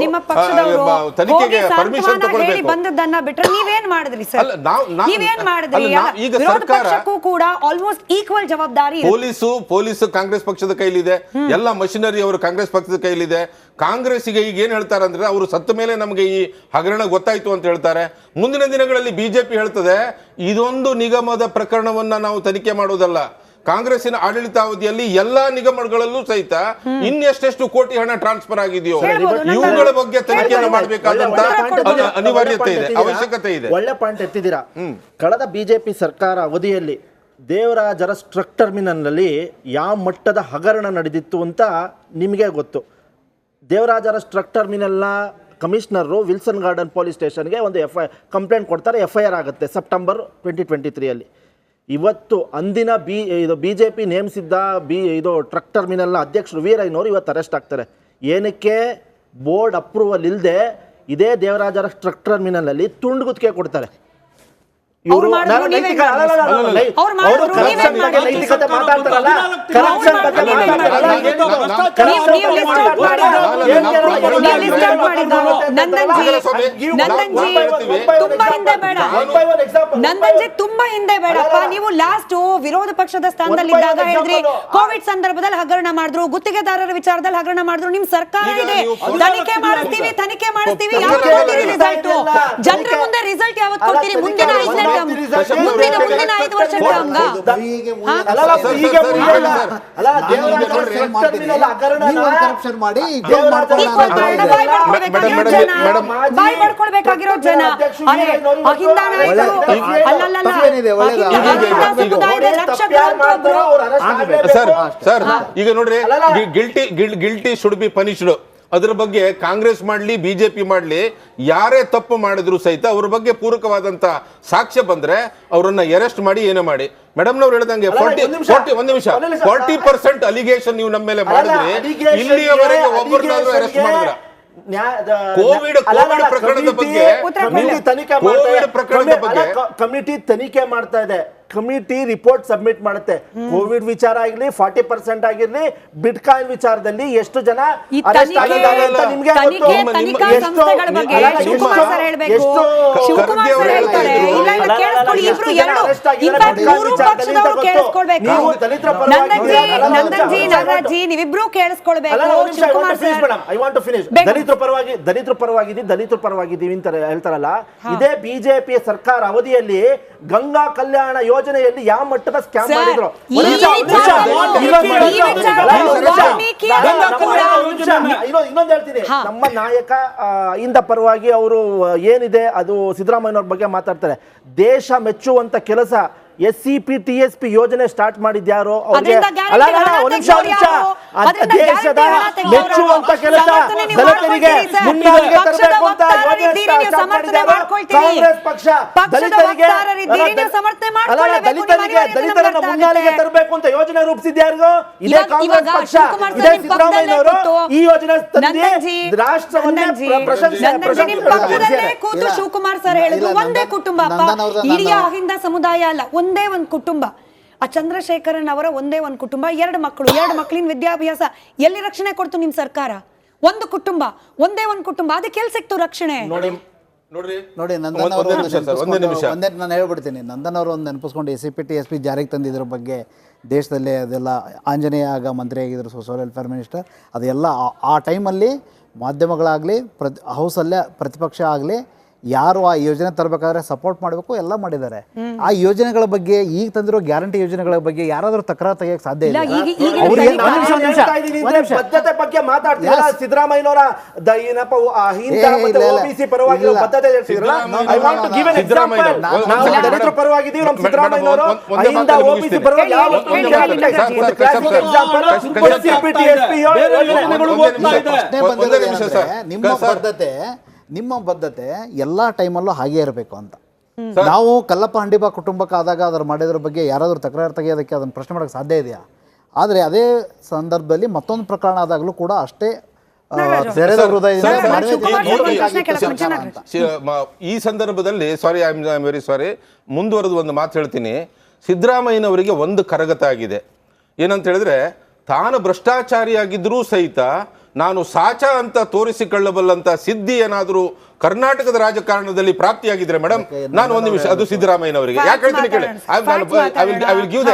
ನಿಮ್ಮ ಪಕ್ಷದವರು ತನಿಖೆಗೆ ಪರ್ಮಿಷನ್ ತಗೊಳ್ಬೇಕು ಬಂದದ್ದನ್ನ ಬಿಟ್ರೆ ನೀವೇನ್ ಮಾಡಿದ್ರಿ ಸರ್? ನೀವೇನ್ ಮಾಡಿದ್ರಿ? ಈಗ ವಿರೋಧ ಪಕ್ಷಕ್ಕೂ ಕೂಡ ಆಲ್ಮೋಸ್ಟ್ ಈಕ್ವಲ್ ಜವಾಬ್ದಾರಿ. ಪೊಲೀಸ್ ಕಾಂಗ್ರೆಸ್ ಪಕ್ಷದ ಕೈಲಿದೆ, ಎಲ್ಲ ಮಷಿನರಿ ಅವರು ಕಾಂಗ್ರೆಸ್ ಪಕ್ಷದ ಕೈಲಿದೆ. ಕಾಂಗ್ರೆಸ್ಗೆ ಈಗ ಏನ್ ಹೇಳ್ತಾರೆ ಅಂದ್ರೆ ಅವರು ಸತ್ತ ಮೇಲೆ ನಮಗೆ ಈ ಹಗರಣ ಗೊತ್ತಾಯ್ತು ಅಂತ ಹೇಳ್ತಾರೆ. ಮುಂದಿನ ದಿನಗಳಲ್ಲಿ ಬಿಜೆಪಿ ಹೇಳ್ತದೆ ಇದೊಂದು ನಿಗಮದ ಪ್ರಕರಣವನ್ನ ನಾವು ತನಿಖೆ ಮಾಡೋದಲ್ಲ, ಕಾಂಗ್ರೆಸ್ಸಿನ ಆಡಳಿತಾವಧಿಯಲ್ಲಿ ಎಲ್ಲಾ ನಿಗಮಗಳಲ್ಲೂ ಸಹಿತ ಇನ್ನೆಷ್ಟೆಷ್ಟು ಕೋಟಿ ಹಣ ಟ್ರಾನ್ಸ್ಫರ್ ಆಗಿದೆಯೋ ಇವುಗಳ ಬಗ್ಗೆ ತನಿಖೆಯನ್ನು ಮಾಡಬೇಕಾದಂತ ಅನಿವಾರ್ಯತೆ ಇದೆ, ಅವಶ್ಯಕತೆ ಇದೆ. ಒಳ್ಳೆ ಪಾಯಿಂಟ್ ಎತ್ತಿದ್ದೀರಾ. ಕಳೆದ ಬಿಜೆಪಿ ಸರ್ಕಾರ ಅವಧಿಯಲ್ಲಿ ದೇವರಾಜ ಅರಸ್ ಟ್ರಕ್ ಟರ್ಮಿನಲ್ನಲ್ಲಿ ಯಾವ ಮಟ್ಟದ ಹಗರಣ ನಡೆದಿತ್ತು ಅಂತ ನಿಮಗೆ ಗೊತ್ತು. ದೇವರಾಜ ಅರಸ್ ಟ್ರಕ್ ಟರ್ಮಿನಲ್ನ ಕಮಿಷನರು ವಿಲ್ಸನ್ ಗಾರ್ಡನ್ ಪೊಲೀಸ್ ಸ್ಟೇಷನ್ಗೆ ಒಂದು ಕಂಪ್ಲೇಂಟ್ ಕೊಡ್ತಾರೆ, FIR ಆಗುತ್ತೆ ಸೆಪ್ಟೆಂಬರ್ 2023 ಇವತ್ತು ಅಂದಿನ ಬಿಜೆಪಿ ನೇಮಿಸಿದ್ದ ಟ್ರಕ್ ಟರ್ಮಿನಲ್ನ ಅಧ್ಯಕ್ಷರು ವೀರಯ್ಯನವರು ಇವತ್ತು ಅರೆಸ್ಟ್ ಆಗ್ತಾರೆ. ಏನಕ್ಕೆ? ಬೋರ್ಡ್ ಅಪ್ರೂವಲ್ ಇಲ್ಲದೆ ಇದೇ ದೇವರಾಜ ಅರಸ್ ಟ್ರಕ್ ಟರ್ಮಿನಲ್ನಲ್ಲಿ ತುಂಡುಗುತ್ತಿಗೆ ಕೊಡ್ತಾರೆ. ಇವರು ನೈತಿಕತೆ ಮಾತಾಡ್ತಾರಲ್ಲ, ಕರಪ್ಷನ್ ಬಗ್ಗೆ ನಂದನ್ಜಿ ತುಂಬಾ ಹಿಂದೆ ಬೇಡಪ್ಪ. ನೀವು ಲಾಸ್ಟ್ ವಿರೋಧ ಪಕ್ಷದ ಸ್ಥಾನದಲ್ಲಿದ್ದಾಗ ಹೇಳಿದ್ರಿ ಕೋವಿಡ್ ಸಂದರ್ಭದಲ್ಲಿ ಹಗರಣ ಮಾಡಿದ್ರು, ಗುತ್ತಿಗೆದಾರರ ವಿಚಾರದಲ್ಲಿ ಹಗರಣ ಮಾಡಿದ್ರು. ನಿಮ್ ಸರ್ಕಾರ ಇದೆ, ತನಿಖೆ ಮಾಡಿಸ್ತೀವಿ ರಿಸಲ್ಟ್ ಜನರ ಮುಂದೆ ರಿಸಲ್ಟ್ ಯಾವತ್ತು ಕೊಡ್ತೀರಿ? ಮುಂದಿನ 5 ವರ್ಷದ ಬಾಯ್ ಮಾಡ್ಕೊಳ್ಬೇಕಾಗಿರೋ ಜನ ಸರ್ ಈಗ ನೋಡ್ರಿ, ಗಿಲ್ಟಿ ಶುಡ್ ಬಿ ಪನಿಷ್ಡ್. ಅದರ ಬಗ್ಗೆ ಕಾಂಗ್ರೆಸ್ ಮಾಡಲಿ ಬಿಜೆಪಿ ಮಾಡಲಿ ಯಾರೇ ತಪ್ಪು ಮಾಡಿದ್ರು ಸಹಿತ ಅವ್ರ ಬಗ್ಗೆ ಪೂರಕವಾದಂತ ಸಾಕ್ಷ್ಯ ಬಂದ್ರೆ ಅವರನ್ನ ಅರೆಸ್ಟ್ ಮಾಡಿ ಏನೋ ಮಾಡಿ. ಮೇಡಮ್ ನವ್ರು ಹೇಳ್ದಂಗೆ 40% ಅಲಿಗೇಷನ್ ನೀವು ನಮ್ಮ ಮೇಲೆ ಮಾಡಿದ್ರಿ, ಇಲ್ಲಿಯವರೆಗೆ ಒಬ್ಬರನ್ನಾದ್ರೂ ಅರೆಸ್ಟ್ ಮಾಡಿದ್ರ? ಕೋವಿಡ್ ಪ್ರಕರಣದ ಬಗ್ಗೆ ಕಮಿಟಿ ತನಿಖೆ ಮಾಡ್ತಾ ಇದೆ, ಕಮಿಟಿ ರಿಪೋರ್ಟ್ ಸಬ್ಮಿಟ್ ಮಾಡುತ್ತೆ. ಕೋವಿಡ್ ವಿಚಾರ ಆಗಿರ್ಲಿ, 40% ಆಗಿರ್ಲಿ, ಬಿಟ್ಕಾಯಿನ್ ವಿಚಾರದಲ್ಲಿ ಎಷ್ಟು ಜನ ಅರೆಸ್ಟ್ ಆಗಿದ್ದಾರೆ ಅಂತ ನಿಮ್ಗೆ ದಲಿತರ ಪರವಾಗಿದ್ದೀವಿ ಅಂತ ಹೇಳ್ತಾರಲ್ಲ, ಇದೇ ಬಿಜೆಪಿ ಸರ್ಕಾರ ಅವಧಿಯಲ್ಲಿ ಗಂಗಾ ಕಲ್ಯಾಣ ಯೋಜನೆಯಲ್ಲಿ ಯಾವ ಮಟ್ಟದ ಸ್ಕ್ಯಾಮ್ ಮಾಡಿದ್ರು? ಇನ್ನೊಂದು ಹೇಳ್ತೀನಿ, ನಮ್ಮ ನಾಯಕ ಇಂದ ಪರವಾಗಿ ಅವರು ಏನಿದೆ ಅದು ಸಿದ್ದರಾಮಯ್ಯನವ್ರ ಬಗ್ಗೆ ಮಾತಾಡ್ತಾರೆ. ದೇಶ ಮೆಚ್ಚುವಂತ ಕೆಲಸ SCP-TSP ಯೋಜನೆ ಸ್ಟಾರ್ಟ್ ಮಾಡಿದ್ಯಾರೋ ಅವ್ರಿಗೆ ದೇಶದ ಮೆಚ್ಚುವಂತ ಕೆಲಸ ದಲಿತರಿಗೆ ಮುನ್ನೆಲೆಗೆ ತರಬೇಕು ಅಂತ ಕಾಂಗ್ರೆಸ್ ಪಕ್ಷ ದಲಿತರನ್ನ ಮುನ್ನೆಲೆಗೆ ತರಬೇಕು ಅಂತ ಯೋಜನೆ ರೂಪಿಸಿದ್ಯಾರು? ಇದೇ ಕಾಂಗ್ರೆಸ್ ಪಕ್ಷ, ಇದೇ ಸಿದ್ದರಾಮಯ್ಯನವರು ಈ ಯೋಜನೆ ರಾಷ್ಟ್ರವನ್ನೇ ಶಿವಕುಮಾರ್ ಸರ್ ಹೇಳಿದ್ರು ಒಂದೇ ಕುಟುಂಬ, ಇಡೀ ಅಹಿಂದ ಸಮುದಾಯ ಅಲ್ಲ, ಒಂದೇ ಒಂದು ಕುಟುಂಬ. ಆ ಚಂದ್ರಶೇಖರನ್ ಅವರ ಒಂದೇ ಒಂದು ಕುಟುಂಬ, 2 ಮಕ್ಕಳಿನ ವಿದ್ಯಾಭ್ಯಾಸ ಎಲ್ಲಿ ರಕ್ಷಣೆ ಕೊಡ್ತು ನಿಮ್ ಸರ್ಕಾರ? ಒಂದು ಕುಟುಂಬ, ಒಂದೇ ಒಂದು ಕುಟುಂಬ, ಅದಕ್ಕೆ ಎಲ್ಲಿ ಸಿಕ್ತು ರಕ್ಷಣೆ? ನೋಡಿ ನಂದನ್ ಅವರು ನಾನು ಹೇಳ್ಬಿಡ್ತೀನಿ. ನಂದನ್ ಅವರು ಒಂದು ನೆನಪಿಸ್ಕೊಂಡು SCP-TSP ಜಾರಿಗೆ ತಂದಿದ್ರ ಬಗ್ಗೆ ದೇಶದಲ್ಲೇ ಅದೆಲ್ಲ ಆಂಜನೇಯ ಆಗ ಮಂತ್ರಿ ಆಗಿದ್ರು, ಸೋಷಿಯಲ್ ವೆಲ್ಫೇರ್ ಮಿನಿಸ್ಟರ್, ಅದೆಲ್ಲ ಆ ಟೈಮಲ್ಲಿ ಮಾಧ್ಯಮಗಳಾಗಲಿ ಹೌಸಲ್ಲೇ ಪ್ರತಿಪಕ್ಷ ಆಗಲಿ ಯಾರು ಆ ಯೋಜನೆ ತರಬೇಕಾದ್ರೆ ಸಪೋರ್ಟ್ ಮಾಡಬೇಕು, ಎಲ್ಲ ಮಾಡಿದ್ದಾರೆ. ಆ ಯೋಜನೆಗಳ ಬಗ್ಗೆ ಈಗ ತಂದಿರೋ ಗ್ಯಾರಂಟಿ ಯೋಜನೆಗಳ ಬಗ್ಗೆ ಯಾರಾದ್ರೂ ತಕರಾರು ತೆಗೆಯಕ್ಕೆ ಸಾಧ್ಯ ಇಲ್ಲ. ಬದ್ಧತೆ ಬಗ್ಗೆ ಮಾತಾಡ್ತಿಲ್ಲ ಸಿದ್ದರಾಮಯ್ಯನವರ ಪರವಾಗಿದ್ದೀವಿ, ನಮ್ಮ ಸಿದ್ದರಾಮಯ್ಯನವರು ನಿಮ್ಮ ಬದ್ಧತೆ ಎಲ್ಲ ಟೈಮಲ್ಲೂ ಹಾಗೆ ಇರಬೇಕು ಅಂತ. ನಾವು ಕಲ್ಲಪ್ಪ ಹಂಡಿಬಾ ಕುಟುಂಬಕ್ಕೆ ಆದಾಗ ಅದರ ಮಾಡಿದ್ರ ಬಗ್ಗೆ ಯಾರಾದರೂ ತಕರಾರು ತೆಗೆಯೋದಕ್ಕೆ ಅದನ್ನು ಪ್ರಶ್ನೆ ಮಾಡೋಕ್ಕೆ ಸಾಧ್ಯ ಇದೆಯಾ? ಆದರೆ ಅದೇ ಸಂದರ್ಭದಲ್ಲಿ ಮತ್ತೊಂದು ಪ್ರಕರಣ ಆದಾಗಲೂ ಕೂಡ ಅಷ್ಟೇ ಈ ಸಂದರ್ಭದಲ್ಲಿ ಐ ಆಮ್ ವೆರಿ ಸಾರಿ, ಮುಂದುವರೆದು ಒಂದು ಮಾತು ಹೇಳ್ತೀನಿ. ಸಿದ್ದರಾಮಯ್ಯನವರಿಗೆ ಒಂದು ಕರಗತ ಆಗಿದೆ. ಏನಂತ ಹೇಳಿದ್ರೆ, ತಾನು ಭ್ರಷ್ಟಾಚಾರಿಯಾಗಿದ್ರೂ ಸಹಿತ ನಾನು ಸಾಚ ಅಂತ ತೋರಿಸಿಕೊಳ್ಳಬಲ್ಲಂತ ಸಿದ್ಧಿ ಏನಾದರೂ ಕರ್ನಾಟಕದ ರಾಜಕಾರಣದಲ್ಲಿ ಪ್ರಾಪ್ತಿಯಾಗಿದ್ರೆ ಮೇಡಮ್, ನಾನು ಒಂದು ನಿಮಿಷ, ಅದು ಸಿದ್ದರಾಮಯ್ಯನವರಿಗೆ ಯಾಕೆ ಹೇಳ್ತೀನಿ ಕೇಳಿ. I will give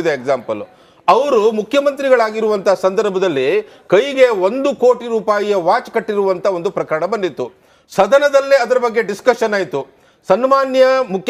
the example. ಅವರು ಮುಖ್ಯಮಂತ್ರಿಗಳಾಗಿರುವಂತಹ ಸಂದರ್ಭದಲ್ಲಿ ಕೈಗೆ 1 ಕೋಟಿ ರೂಪಾಯಿಯ ವಾಚ್ ಕಟ್ಟಿರುವಂತ ಒಂದು ಪ್ರಕರಣ ಬಂದಿತ್ತು. ಸದನದಲ್ಲೇ ಅದರ ಬಗ್ಗೆ ಡಿಸ್ಕಷನ್ ಆಯಿತು. ಸನ್ಮಾನ್ಯ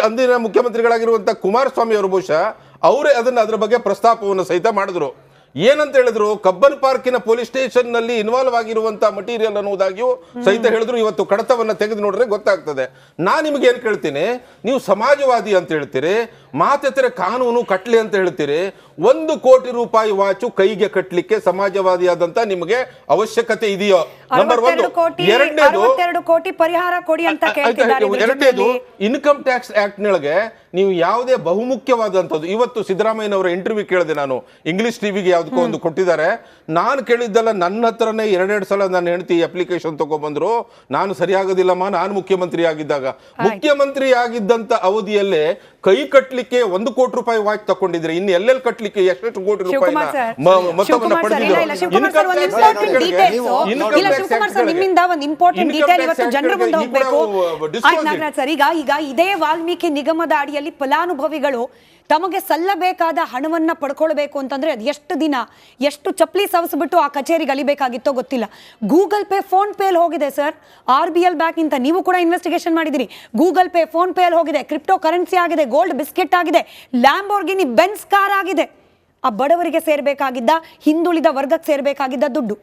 ಅಂದಿನ ಮುಖ್ಯಮಂತ್ರಿಗಳಾಗಿರುವಂತಹ ಕುಮಾರಸ್ವಾಮಿ ಅವರು ಬಹುಶಃ ಅವರೇ ಅದರ ಬಗ್ಗೆ ಪ್ರಸ್ತಾಪವನ್ನು ಸಹಿತ ಮಾಡಿದ್ರು. ಏನಂತ ಹೇಳಿದ್ರು, ಕಬ್ಬನ್ ಪಾರ್ಕಿನ ಪೊಲೀಸ್ ಸ್ಟೇಷನ್ ನಲ್ಲಿ ಇನ್ವಾಲ್ವ್ ಆಗಿರುವಂತಹ ಮಟೀರಿಯಲ್ ಅನ್ನೋದಾಗಿಯೂ ಸಹಿತ ಹೇಳಿದ್ರು. ಇವತ್ತು ಕಡತವನ್ನ ತೆಗೆದು ನೋಡ್ರೆ ಗೊತ್ತಾಗ್ತದೆ. ನಾನು ನಿಮ್ಗೆ ಏನ್ ಕೇಳ್ತೀನಿ, ನೀವು ಸಮಾಜವಾದಿ ಅಂತ ಹೇಳ್ತೀರಿ, ಮಾತೆತ್ತರೆ ಕಾನೂನು ಕಟ್ಲಿ ಅಂತ ಹೇಳ್ತೀರಿ. 1 ಕೋಟಿ ರೂಪಾಯಿ ವಾಚು ಕೈಗೆ ಕಟ್ಟಲಿಕ್ಕೆ ಸಮಾಜವಾದಿಯಾದಂತ ನಿಮಗೆ ಅವಶ್ಯಕತೆ ಇದೆಯೋ? ನಂಬರ್ 1. ಎರಡನೇದು, ಇನ್ಕಮ್ ಟ್ಯಾಕ್ಸ್ ಆಕ್ಟ್ ನೊಳಗೆ ನೀವು ಯಾವುದೇ ಬಹುಮುಖ್ಯವಾದಂಥದ್ದು, ಇವತ್ತು ಸಿದ್ದರಾಮಯ್ಯನವರ ಇಂಟರ್ವ್ಯೂ ಕೇಳಿದೆ ನಾನು, ಇಂಗ್ಲಿಷ್ ಟಿವಿಗೆ ಯಾವುದಕ್ಕೋ ಒಂದು ಕೊಟ್ಟಿದ್ದಾರೆ. ನಾನು ಕೇಳಿದ್ದಲ್ಲ, ನನ್ನ ಹತ್ರನೇ 2 ಸಲ ನನ್ನ ಹೆಂಡತಿ ಅಪ್ಲಿಕೇಶನ್ ತಗೊಬಂದ್ರು. ನಾನು ಸರಿಯಾಗೋದಿಲ್ಲಮ್ಮ, ನಾನು ಮುಖ್ಯಮಂತ್ರಿ ಆಗಿದ್ದಾಗ, ಮುಖ್ಯಮಂತ್ರಿ ಆಗಿದ್ದಂತ ಅವಧಿಯಲ್ಲೇ ಕೈ ಕಟ್ಟಲಿಕ್ಕೆ 1 ಕೋಟಿ ರೂಪಾಯಿ ವಾಚ್ ತಗೊಂಡಿದ್ರೆ ಇನ್ನು ಎಲ್ಲೆಲ್ಲಿ ಕಟ್ಟಲಿಕ್ಕೆ ಎಷ್ಟು ಕೋಟಿ ರೂಪಾಯಿ ಮೊತ್ತವನ್ನು ಪಡೆದಿದ್ರು. ಈಗ ಇದೇ ವಾಲ್ಮೀಕಿ ನಿಗಮದ ಅಡಿಯಲ್ಲಿ ಫಲಾನುಭವಿಗಳು ತಮಗೆ ಸಲ್ಲಬೇಕಾದ ಹಣವನ್ನ ಪಡ್ಕೊಳ್ಬೇಕು ಅಂತಂದ್ರೆ ಅದು ಎಷ್ಟು ದಿನ, ಎಷ್ಟು ಚಪ್ಪಲಿ ಸವಸ್ಬಿಟ್ಟು ಆ ಕಚೇರಿಗೆ ಅಲಿಬೇಕಾಗಿತ್ತೋ ಗೊತ್ತಿಲ್ಲ. ಗೂಗಲ್ ಪೇ, ಫೋನ್ ಪೇ ಅಲ್ಲಿ ಹೋಗಿದೆ ಸರ್. RBL ಬ್ಯಾಂಕ್ ಇಂತ ನೀವು ಕೂಡ ಇನ್ವೆಸ್ಟಿಗೇಷನ್ ಮಾಡಿದಿರಿ. ಗೂಗಲ್ ಪೇ, ಫೋನ್ ಪೇ ಅಲ್ಲಿ ಹೋಗಿದೆ, ಕ್ರಿಪ್ಟೋ ಕರೆನ್ಸಿ ಆಗಿದೆ, ಗೋಲ್ಡ್ ಬಿಸ್ಕೆಟ್ ಆಗಿದೆ, ಲ್ಯಾಂಬೋರ್ಗಿನಿ ಬೆನ್ಸ್ ಕಾರ್ ಆಗಿದೆ. ಆ ಬಡವರಿಗೆ ಸೇರ್ಬೇಕಾಗಿದ್ದ, ಹಿಂದುಳಿದ ವರ್ಗಕ್ಕೆ ಸೇರ್ಬೇಕಾಗಿದ್ದ ದುಡ್ಡು.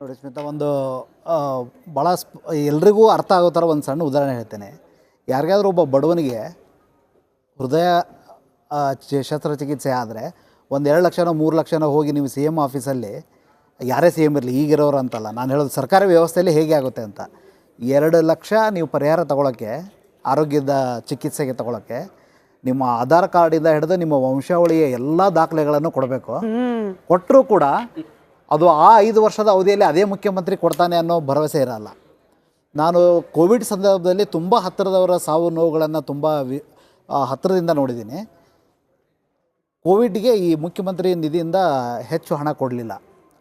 ನೋಡಿ ಸ್ಮಿತಾ, ಒಂದು ಭಾಳ ಎಲ್ರಿಗೂ ಅರ್ಥ ಆಗೋ ಥರ ಒಂದು ಸಣ್ಣ ಉದಾಹರಣೆ ಹೇಳ್ತೇನೆ. ಯಾರಿಗಾದ್ರೂ ಒಬ್ಬ ಬಡವನಿಗೆ ಹೃದಯ ಶಸ್ತ್ರಚಿಕಿತ್ಸೆ ಆದರೆ 1-2 ಲಕ್ಷನೋ 3 ಲಕ್ಷನೋ ಹೋಗಿ ನೀವು CM ಆಫೀಸಲ್ಲಿ, ಯಾರೇ CM ಇರಲಿ, ಈಗಿರೋರು ಅಂತಲ್ಲ ನಾನು ಹೇಳೋದು, ಸರ್ಕಾರಿ ವ್ಯವಸ್ಥೆಯಲ್ಲಿ ಹೇಗೆ ಆಗುತ್ತೆ ಅಂತ, 2 ಲಕ್ಷ ನೀವು ಪರಿಹಾರ ತಗೊಳ್ಳೋಕ್ಕೆ, ಆರೋಗ್ಯದ ಚಿಕಿತ್ಸೆಗೆ ತಗೊಳ್ಳೋಕ್ಕೆ ನಿಮ್ಮ ಆಧಾರ್ ಕಾರ್ಡಿಂದ ಹಿಡಿದು ನಿಮ್ಮ ವಂಶಾವಳಿಯ ಎಲ್ಲ ದಾಖಲೆಗಳನ್ನು ಕೊಡಬೇಕು. ಕೊಟ್ಟರೂ ಕೂಡ ಅದು ಆ 5 ವರ್ಷದ ಅವಧಿಯಲ್ಲಿ ಅದೇ ಮುಖ್ಯಮಂತ್ರಿ ಕೊಡ್ತಾನೆ ಅನ್ನೋ ಭರವಸೆ ಇರಲ್ಲ. ನಾನು ಕೋವಿಡ್ ಸಂದರ್ಭದಲ್ಲಿ ತುಂಬ ಹತ್ತಿರದವರ ಸಾವು ನೋವುಗಳನ್ನು ತುಂಬ ಹತ್ತಿರದಿಂದ ನೋಡಿದ್ದೀನಿ. ಕೋವಿಡ್ಗೆ ಈ ಮುಖ್ಯಮಂತ್ರಿ ನಿಧಿಯಿಂದ ಹೆಚ್ಚು ಹಣ ಕೊಡಲಿಲ್ಲ.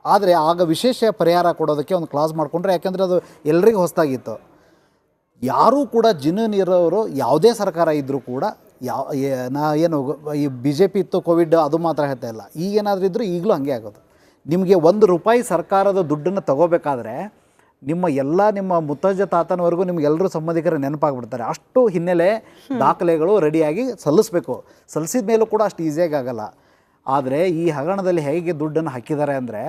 ಆದರೆ ಆಗ ವಿಶೇಷ ಪರಿಹಾರ ಕೊಡೋದಕ್ಕೆ ಒಂದು ಕ್ಲಾಸ್ ಮಾಡಿಕೊಂಡ್ರೆ, ಯಾಕೆಂದರೆ ಅದು ಎಲ್ರಿಗೂ ಹೊಸದಾಗಿತ್ತು. ಯಾರೂ ಕೂಡ ಜಿನ್ಯೂನ್ ಇರೋರು ಯಾವುದೇ ಸರ್ಕಾರ ಇದ್ದರೂ ಕೂಡ ಏನು ಈ BJP ಇತ್ತು, ಕೋವಿಡ್ ಅದು ಮಾತ್ರ ಹೇಳ್ತಾ ಇಲ್ಲ, ಈಗೇನಾದರೂ ಇದ್ದರೂ ಈಗಲೂ ಹಂಗೆ ಆಗೋದು. ನಿಮಗೆ 1 ರೂಪಾಯಿ ಸರ್ಕಾರದ ದುಡ್ಡನ್ನು ತಗೋಬೇಕಾದ್ರೆ ನಿಮ್ಮ ಮುತ್ತಜ್ಜ ತಾತನವರೆಗೂ ನಿಮ್ಗೆಲ್ಲರೂ ಸಂಬಂಧಿಕರು ನೆನಪಾಗ್ಬಿಡ್ತಾರೆ. ಅಷ್ಟು ಹಿನ್ನೆಲೆ ದಾಖಲೆಗಳು ರೆಡಿಯಾಗಿ ಸಲ್ಲಿಸಬೇಕು. ಸಲ್ಲಿಸಿದ ಮೇಲೂ ಕೂಡ ಅಷ್ಟು ಈಸಿಯಾಗಿ ಆಗಲ್ಲ. ಆದರೆ ಈ ಹಗರಣದಲ್ಲಿ ಹೇಗೆ ದುಡ್ಡನ್ನು ಹಾಕಿದ್ದಾರೆ ಅಂದರೆ,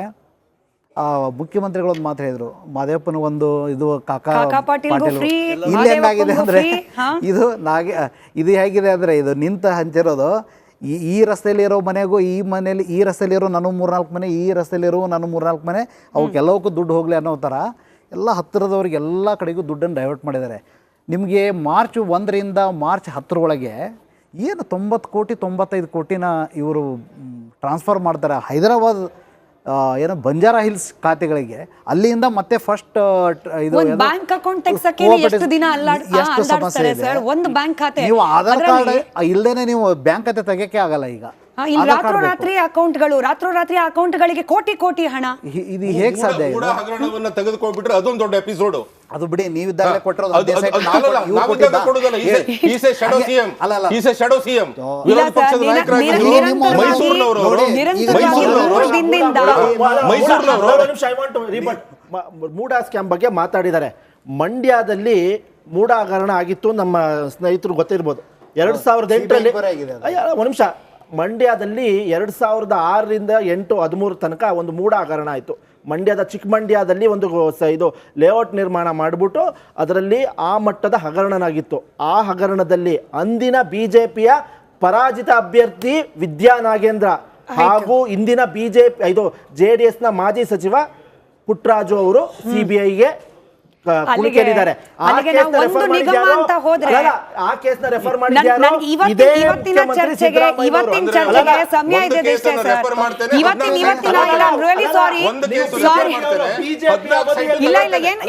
ಮುಖ್ಯಮಂತ್ರಿಗಳೊಂದು ಮಾತು ಹೇಳಿದರು, ಮಾದೇವಪ್ಪನ ಒಂದು ಇದು ಕಾಕಾ ಪಾಟೀಲ್ ಇಲ್ಲಿ ಹೆಂಗಾಗಿದೆ ಅಂದರೆ, ಇದು ಹೇಗಿದೆ ಅಂದರೆ, ಇದು ನಿಂತ ಹಂಚಿರೋದು ಈ ರಸ್ತೆಯಲ್ಲಿರೋ ಮನೆಗೂ ಈ ರಸ್ತೆಯಲ್ಲಿರೋ ನಾನು 3-4 ಮನೆ, ಈ ರಸ್ತೆಯಲ್ಲಿರೋ ನಾನು 3-4 ಮನೆ, ಅವಕ್ಕೆಲ್ಲವಕ್ಕೂ ದುಡ್ಡು ಹೋಗಲಿ ಅನ್ನೋ ಥರ ಎಲ್ಲ ಹತ್ತಿರದವ್ರಿಗೆ ಎಲ್ಲ ಕಡೆಗೂ ದುಡ್ಡನ್ನು ಡೈವರ್ಟ್ ಮಾಡಿದ್ದಾರೆ. ನಿಮಗೆ ಮಾರ್ಚ್ 1ರಿಂದ ಮಾರ್ಚ್ 10 ಒಳಗೆ ಏನು 90 ಕೋಟಿ 95 ಕೋಟಿನ ಇವರು ಟ್ರಾನ್ಸ್ಫರ್ ಮಾಡ್ತಾರೆ ಹೈದರಾಬಾದ್ ಏನು ಬಂಜಾರಾ ಹಿಲ್ಸ್ ಖಾತೆಗಳಿಗೆ. ಅಲ್ಲಿಂದ ಮತ್ತೆ ಫಸ್ಟ್ ಇದು ಬ್ಯಾಂಕ್ ಅಕೌಂಟ್ ತೆಗ್ಸಕ್ಕೆ ಎಷ್ಟು ದಿನ ಅಲ್ಲಾಡ್ತಾರೆ ಸರ್. ಒಂದು ಬ್ಯಾಂಕ್ ಖಾತೆ, ನೀವು ಆಧಾರ್ ಕಾರ್ಡ್ ಇಲ್ಲದೇನೆ ನೀವು ಬ್ಯಾಂಕ್ ಖಾತೆ ತೆಗೆಯಕ್ಕೆ ಆಗಲ್ಲ. ಈಗ ರಾತ್ರೋರಾತ್ರಿ ಅಕೌಂಟ್ಗಳಿಗೆ ಕೋಟಿ ಹಣ, ಇದು ಹೇಗೆ ಸಾಧ್ಯ? ಹಗರಣವನ್ನ ತೆಗೆದುಕೊಂಡ್ಬಿಟ್ರೆ ಅದೊಂದು ದೊಡ್ಡ ಎಪಿಸೋಡ್. ಅದು ಬಿಡಿ, ನೀವಿದ್ದಾಗಲೇ ಕೊಟ್ಟಿರೋದು ಮೂಡ ಸ್ಕ್ಯಾಮ್ ಬಗ್ಗೆ ಮಾತಾಡಿದ್ದಾರೆ. ಮಂಡ್ಯದಲ್ಲಿ ಮೂಡ ಹಗರಣ ಆಗಿತ್ತು, ನಮ್ಮ ಸ್ನೇಹಿತರು ಗೊತ್ತಿರ್ಬೋದು. 2008ರಲ್ಲಿ ಒಂದು ನಿಮಿಷ, ಮಂಡ್ಯದಲ್ಲಿ 2006ರಿಂದ 8-13 ತನಕ ಒಂದು ಮೂಡ ಹಗರಣ ಆಯಿತು. ಮಂಡ್ಯದ ಚಿಕ್ಕಮಂಡ್ಯದಲ್ಲಿ ಒಂದು ಇದು ಲೇಔಟ್ ನಿರ್ಮಾಣ ಮಾಡಿಬಿಟ್ಟು ಅದರಲ್ಲಿ ಆ ಮಟ್ಟದ ಹಗರಣನಾಗಿತ್ತು. ಆ ಹಗರಣದಲ್ಲಿ ಅಂದಿನ BJPಯ ಪರಾಜಿತ ಅಭ್ಯರ್ಥಿ ವಿದ್ಯಾ ನಾಗೇಂದ್ರ ಹಾಗೂ ಇಂದಿನ JDSನ ಮಾಜಿ ಸಚಿವ ಪುಟ್ಟರಾಜು ಅವರು CBIಗೆ ಕುಣಿಕೇರಿದ್ದಾರೆ.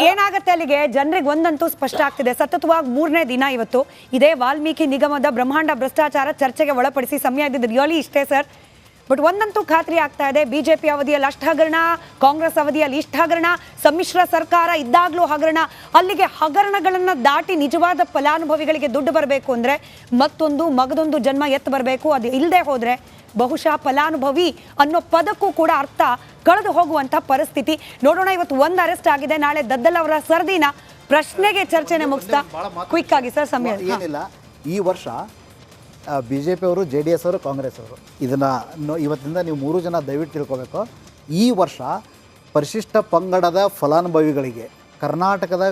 ಏನಾಗತ್ತೆ ಅಲ್ಲಿಗೆ ಜನರಿಗೆ ಒಂದಂತೂ ಸ್ಪಷ್ಟ ಆಗ್ತಿದೆ. ಸತತವಾಗಿ 3ನೇ ದಿನ ಇವತ್ತು ಇದೇ ವಾಲ್ಮೀಕಿ ನಿಗಮದ ಬ್ರಹ್ಮಾಂಡ ಭ್ರಷ್ಟಾಚಾರ ಚರ್ಚೆಗೆ ಒಳಪಡಿಸಿ ಸಮಯ ಇದ್ದಿದ್ದು ರಿಯಲಿ ಇಷ್ಟೇ ಸರ್. ಬಟ್ ಒಂದಂತೂ ಖಾತ್ರಿ ಆಗ್ತಾ ಇದೆ, ಬಿಜೆಪಿ ಅವಧಿಯಲ್ಲಿ ಅಷ್ಟು ಹಗರಣ, ಕಾಂಗ್ರೆಸ್ ಅವಧಿಯಲ್ಲಿ ಇಷ್ಟು ಹಗರಣ, ಸಮ್ಮಿಶ್ರ ಸರ್ಕಾರ ಇದ್ದಾಗಲೂ ಹಗರಣ. ಅಲ್ಲಿಗೆ ಹಗರಣಗಳನ್ನ ದಾಟಿ ನಿಜವಾದ ಫಲಾನುಭವಿಗಳಿಗೆ ದುಡ್ಡು ಬರಬೇಕು ಅಂದ್ರೆ ಮಗದೊಂದು ಜನ್ಮ ಎತ್ತು ಬರಬೇಕು. ಅದು ಇಲ್ಲದೆ ಹೋದ್ರೆ ಬಹುಶಃ ಫಲಾನುಭವಿ ಅನ್ನೋ ಪದಕ್ಕೂ ಕೂಡ ಅರ್ಥ ಕಳೆದು ಹೋಗುವಂತ ಪರಿಸ್ಥಿತಿ. ನೋಡೋಣ, ಇವತ್ತು ಒಂದು ಅರೆಸ್ಟ್ ಆಗಿದೆ, ನಾಳೆ ದದ್ದಲ್ ಅವರ ಸರ್ದಿನ ಪ್ರಶ್ನೆಗೆ ಚರ್ಚೆನೆ ಮುಗಿಸ್ತಾ ಕ್ವಿಕ್ ಆಗಿ ಸರ್ ಸಮಯ ಏನಿಲ್ಲ. ಈ ವರ್ಷ BJP ಅವರು, JDS ಅವರು, ಕಾಂಗ್ರೆಸ್ ಅವರು ಇದನ್ನ ಇವತ್ತಿಂದ ನೀವು 3 ಜನ ದಯವಿಟ್ಟು ತಿಳ್ಕೊಬೇಕು. ಈ ವರ್ಷ ಪರಿಶಿಷ್ಟ ಪಂಗಡದ ಫಲಾನುಭವಿಗಳಿಗೆ, ಕರ್ನಾಟಕದ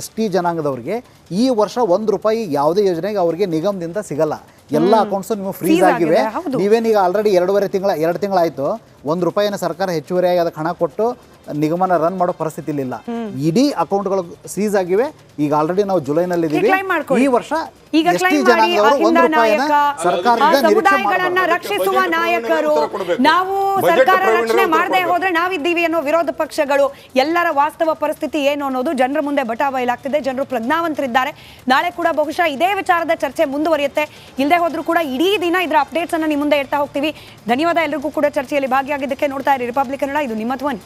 ST ಜನಾಂಗದವ್ರಿಗೆ ಈ ವರ್ಷ ₹1 ಯಾವುದೇ ಯೋಜನೆಗೆ ಅವರಿಗೆ ನಿಗಮದಿಂದ ಸಿಗಲ್ಲ. ಎಲ್ಲ ಅಕೌಂಟ್ಸು ನೀವು ಫ್ರೀಸ್ ಆಗಿವೆ. ನೀವೇನೀಗ ಆಲ್ರೆಡಿ 2 ತಿಂಗಳಾಯಿತು, ₹1 ಸರ್ಕಾರ ಹೆಚ್ಚುವರಿಯಾಗಿ ಅದಕ್ಕೆ ಹಣ ಕೊಟ್ಟು ನಿಗಮನ ರನ್ ಮಾಡೋ ಪರಿಸ್ಥಿತಿ ಇಲ್ಲ. ಇಡೀ ಅಕೌಂಟ್ಗಳು ಸೀಸ್ ಆಗಿವೆ. ಈಗ ಆಲ್ರೆಡಿ ನಾವು ಜುಲೈನಲ್ಲಿದ್ದೀವಿ. ಈ ವರ್ಷ ST ಜನಾಂಗದವರು ₹1 ಸರ್ಕಾರದಿಂದ ಸಮುದಾಯಗಳನ್ನ ರಕ್ಷಿಸುವ ನಾಯಕರು ನಾವು, ಸರ್ಕಾರ ರಕ್ಷಣೆ ಮಾಡದೆ ಹೋದ್ರೆ ನಾವಿದ್ದೀವಿ ಅನ್ನೋ ವಿರೋಧ ಪಕ್ಷಗಳು. ಎಲ್ಲರ ವಾಸ್ತವ ಪರಿಸ್ಥಿತಿ ಏನು ಅನ್ನೋದು ಜನರ ಮುಂದೆ ಬಟಾಬಯಲಾಗ್ತಿದೆ. ಜನರು ಪ್ರಜ್ಞಾವಂತರಿದ್ದಾರೆ. ನಾಳೆ ಕೂಡ ಬಹುಶಃ ಇದೇ ವಿಚಾರದ ಚರ್ಚೆ ಮುಂದುವರಿಯುತ್ತೆ. ಇಲ್ಲದೆ ಹೋದ್ರೂ ಕೂಡ ಇಡೀ ದಿನ ಇದರ ಅಪ್ಡೇಟ್ಸ್ ಅನ್ನ ನಿಮ್ಮ ಮುಂದೆ ಇಡ್ತಾ ಹೋಗ್ತೀವಿ. ಧನ್ಯವಾದ ಎಲ್ರಿಗೂ ಕೂಡ ಚರ್ಚೆಯಲ್ಲಿ ಭಾಗಿಯಾಗಿದ್ದಕ್ಕೆ. ನೋಡ್ತಾ ಇರಿ ರಿಪಬ್ಲಿಕ್ ಕನ್ನಡ, ಇದು ನಿಮ್ಮ ಧ್ವನಿ.